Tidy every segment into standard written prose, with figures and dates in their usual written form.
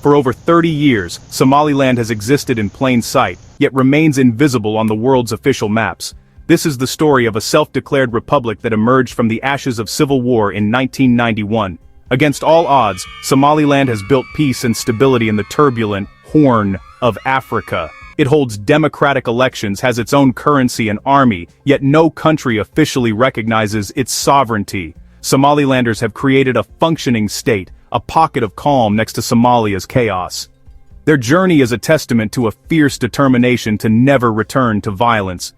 For over 30 years, Somaliland has existed in plain sight, yet remains invisible on the world's official maps. This is the story of a self-declared republic that emerged from the ashes of civil war in 1991. Against all odds, Somaliland has built peace and stability in the turbulent Horn of Africa. It holds democratic elections, has its own currency and army, yet no country officially recognizes its sovereignty. Somalilanders have created a functioning state, a pocket of calm next to Somalia's chaos. Their journey is a testament to a fierce determination to never return to violence.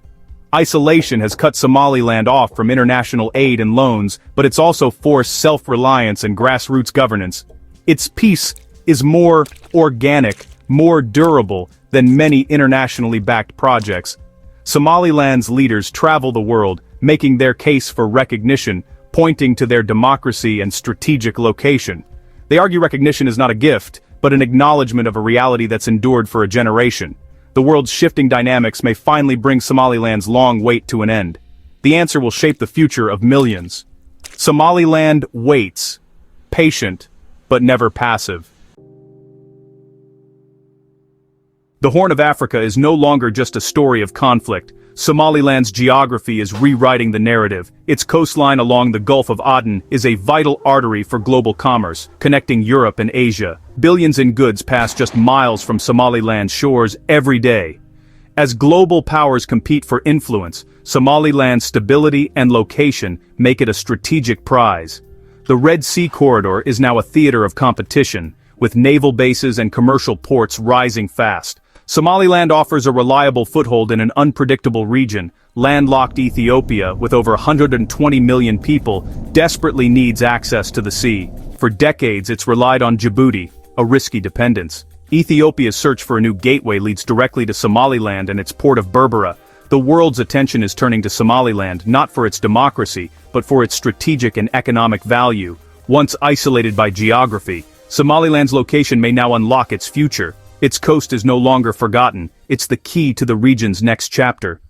Isolation has cut Somaliland off from international aid and loans, but it's also forced self-reliance and grassroots governance. Its peace is more organic, more durable than many internationally backed projects. Somaliland's leaders travel the world, making their case for recognition, pointing to their democracy and strategic location. They argue recognition is not a gift, but an acknowledgement of a reality that's endured for a generation. The world's shifting dynamics may finally bring Somaliland's long wait to an end. The answer will shape the future of millions. Somaliland waits, patient, but never passive. The Horn of Africa is no longer just a story of conflict. Somaliland's geography is rewriting the narrative. Its coastline along the Gulf of Aden is a vital artery for global commerce, connecting Europe and Asia. Billions in goods pass just miles from Somaliland's shores every day. As global powers compete for influence, Somaliland's stability and location make it a strategic prize. The Red Sea corridor is now a theater of competition, with naval bases and commercial ports rising fast. Somaliland offers a reliable foothold in an unpredictable region. Landlocked Ethiopia, with over 120 million people, desperately needs access to the sea. For decades it's relied on Djibouti, a risky dependence. Ethiopia's search for a new gateway leads directly to Somaliland and its port of Berbera. The world's attention is turning to Somaliland not for its democracy, but for its strategic and economic value. Once isolated by geography, Somaliland's location may now unlock its future. Its coast is no longer forgotten, it's the key to the region's next chapter.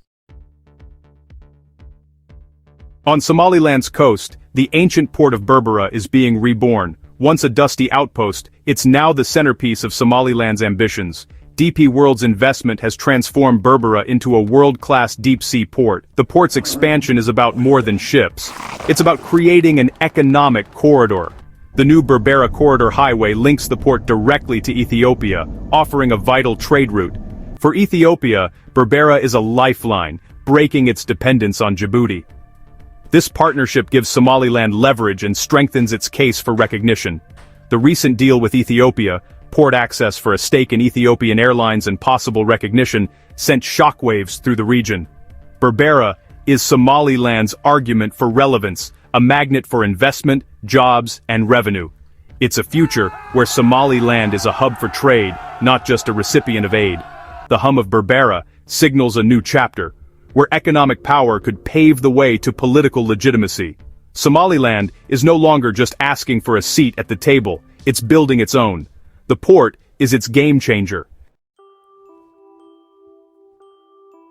On Somaliland's coast, the ancient port of Berbera is being reborn. Once a dusty outpost, it's now the centerpiece of Somaliland's ambitions. DP World's investment has transformed Berbera into a world-class deep-sea port. The port's expansion is about more than ships. It's about creating an economic corridor. The new Berbera Corridor Highway links the port directly to Ethiopia, offering a vital trade route. For Ethiopia, Berbera is a lifeline, breaking its dependence on Djibouti. This partnership gives Somaliland leverage and strengthens its case for recognition. The recent deal with Ethiopia, port access for a stake in Ethiopian Airlines and possible recognition, sent shockwaves through the region. Berbera is Somaliland's argument for relevance, a magnet for investment, jobs, and revenue. It's a future where Somaliland is a hub for trade, not just a recipient of aid. The hum of Berbera signals a new chapter, where economic power could pave the way to political legitimacy. Somaliland is no longer just asking for a seat at the table, it's building its own. The port is its game changer.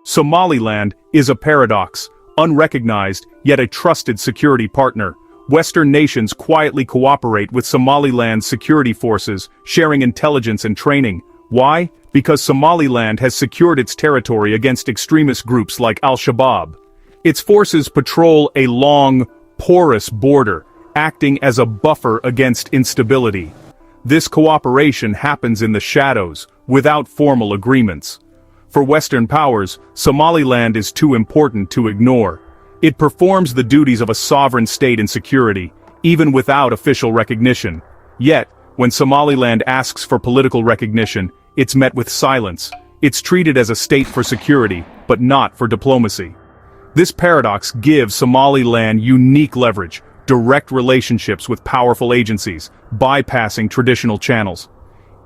Somaliland is a paradox, unrecognized, yet a trusted security partner. Western nations quietly cooperate with Somaliland's security forces, sharing intelligence and training. Why? Because Somaliland has secured its territory against extremist groups like Al-Shabaab. Its forces patrol a long, porous border, acting as a buffer against instability. This cooperation happens in the shadows, without formal agreements. For Western powers, Somaliland is too important to ignore. It performs the duties of a sovereign state in security, even without official recognition. Yet, when Somaliland asks for political recognition, it's met with silence. It's treated as a state for security, but not for diplomacy. This paradox gives Somaliland unique leverage, direct relationships with powerful agencies, bypassing traditional channels.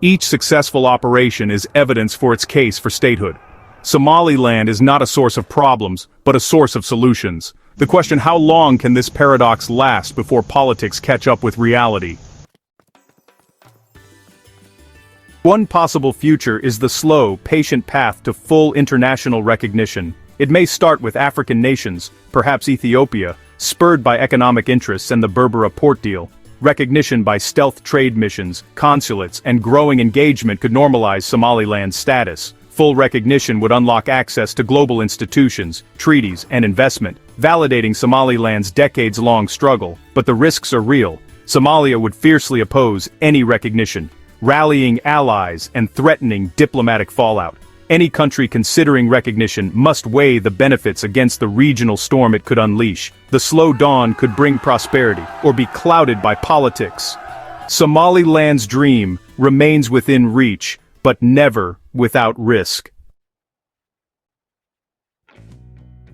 Each successful operation is evidence for its case for statehood. Somaliland is not a source of problems, but a source of solutions. The question: how long can this paradox last before politics catch up with reality? One possible future is the slow, patient path to full international recognition. It may start with African nations, perhaps Ethiopia, spurred by economic interests and the Berbera port deal. Recognition by stealth trade missions, consulates, and growing engagement could normalize Somaliland's status. Full recognition would unlock access to global institutions, treaties, and investment, validating Somaliland's decades-long struggle. But the risks are real. Somalia would fiercely oppose any recognition, rallying allies and threatening diplomatic fallout. Any country considering recognition must weigh the benefits against the regional storm it could unleash. The slow dawn could bring prosperity, or be clouded by politics. Somaliland's dream remains within reach, but never without risk.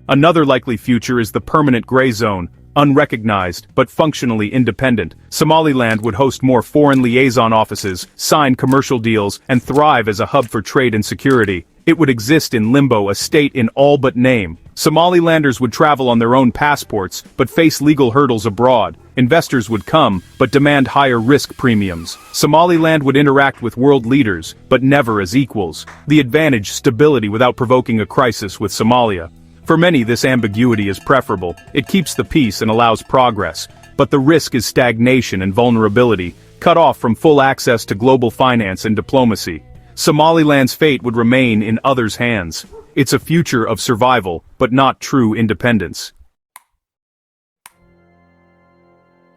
Another likely future is the permanent gray zone, unrecognized but functionally independent. Somaliland would host more foreign liaison offices, sign commercial deals, and thrive as a hub for trade and security. It would exist in limbo, a state in all but name. Somalilanders would travel on their own passports, but face legal hurdles abroad. Investors would come, but demand higher risk premiums. Somaliland would interact with world leaders, but never as equals. The advantage: stability without provoking a crisis with Somalia. For many, this ambiguity is preferable. It keeps the peace and allows progress. But the risk is stagnation and vulnerability, cut off from full access to global finance and diplomacy. Somaliland's fate would remain in others' hands. It's a future of survival, but not true independence.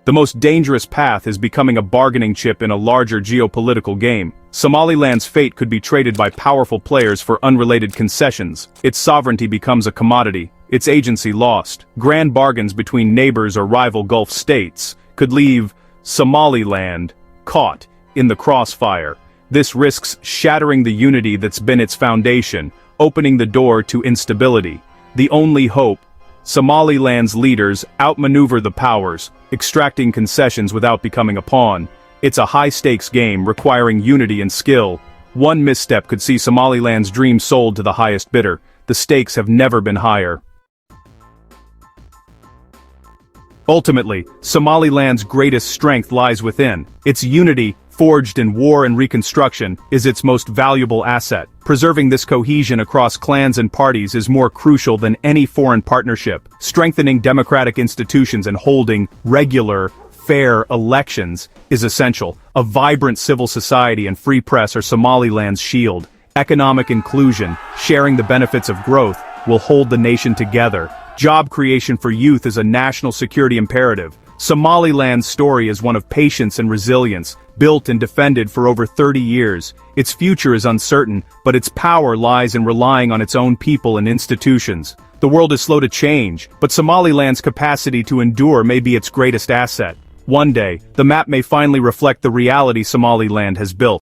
The most dangerous path is becoming a bargaining chip in a larger geopolitical game. Somaliland's fate could be traded by powerful players for unrelated concessions. Its sovereignty becomes a commodity, its agency lost. Grand bargains between neighbors or rival Gulf states could leave Somaliland caught in the crossfire. This risks shattering the unity that's been its foundation, opening the door to instability. The only hope: Somaliland's leaders outmaneuver the powers, extracting concessions without becoming a pawn. It's a high-stakes game requiring unity and skill. One misstep could see Somaliland's dream sold to the highest bidder. The stakes have never been higher. Ultimately, Somaliland's greatest strength lies within. Its unity, forged in war and reconstruction, is its most valuable asset. Preserving this cohesion across clans and parties is more crucial than any foreign partnership. Strengthening democratic institutions and holding regular, fair elections is essential. A vibrant civil society and free press are Somaliland's shield. Economic inclusion, sharing the benefits of growth, will hold the nation together. Job creation for youth is a national security imperative. Somaliland's story is one of patience and resilience, built and defended for over 30 years. Its future is uncertain, but its power lies in relying on its own people and institutions. The world is slow to change, but Somaliland's capacity to endure may be its greatest asset. One day, the map may finally reflect the reality Somaliland has built.